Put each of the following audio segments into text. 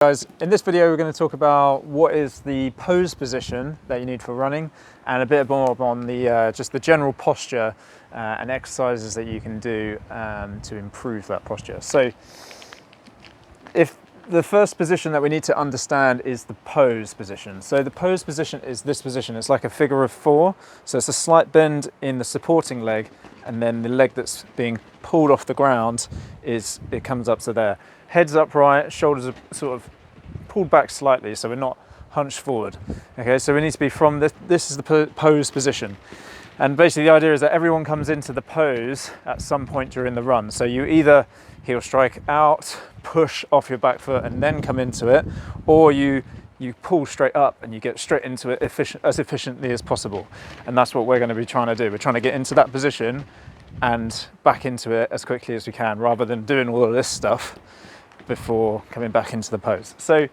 Guys, in this video we're going to talk about what is the pose position that you need for running and a bit more on the just the general posture and exercises that you can do to improve that posture. So if the first position that we need to understand is the pose position. So the pose position is this position. It's like a figure of four. So it's a slight bend in the supporting leg, and then the leg that's being pulled off the ground it comes up to there. Head's upright, shoulders are sort of pulled back slightly, so we're not hunched forward. Okay, so we need to be from this. This is the pose position. And basically the idea is that everyone comes into the pose at some point during the run. So you either heel strike out, push off your back foot and then come into it, or you pull straight up and you get straight into it as efficiently as possible. And that's what we're going to be trying to do. We're trying to get into that position and back into it as quickly as we can, rather than doing all of this stuff before coming back into the pose. So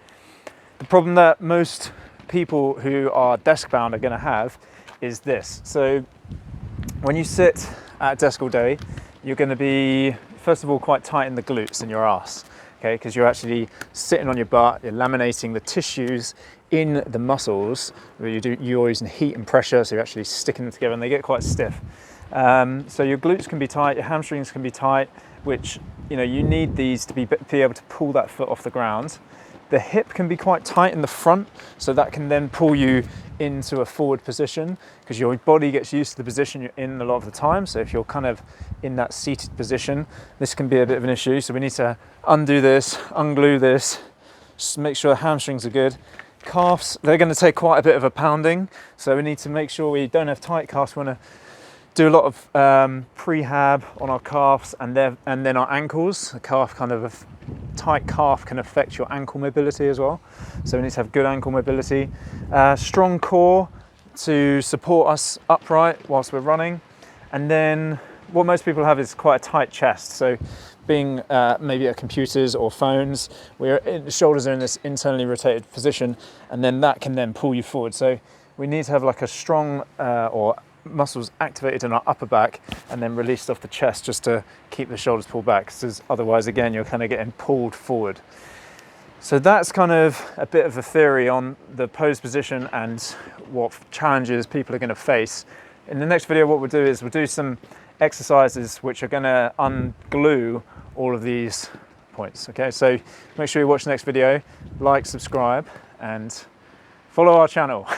the problem that most people who are desk bound are going to have is this. So when you sit at a desk all day, you're going to be, first of all, quite tight in the glutes and your arse, okay, because you're actually sitting on your butt, you're laminating the tissues in the muscles where you're using heat and pressure, so you're actually sticking them together and they get quite stiff. So your glutes can be tight, your hamstrings can be tight, which, you know, you need these to be able to pull that foot off the ground. The hip can be quite tight in the front, so that can then pull you into a forward position because your body gets used to the position you're in a lot of the time. So if you're kind of in that seated position, this can be a bit of an issue. So we need to undo this, unglue this, just make sure the hamstrings are good. Calves, they're going to take quite a bit of a pounding, so we need to make sure we don't have tight calves. We want to do a lot of prehab on our calves and then our ankles. A tight calf can affect your ankle mobility as well. So we need to have good ankle mobility. Strong core to support us upright whilst we're running. And then what most people have is quite a tight chest. So being maybe at computers or phones, the shoulders are in this internally rotated position, and then that can then pull you forward. So we need to have like a strong or muscles activated in our upper back and then released off the chest, just to keep the shoulders pulled back, because otherwise again you're kind of getting pulled forward. So that's kind of a bit of a theory on the pose position and what challenges people are going to face. In the next video what we'll do is we'll do some exercises which are going to unglue all of these points. Okay, so make sure you watch the next video, like, subscribe and follow our channel.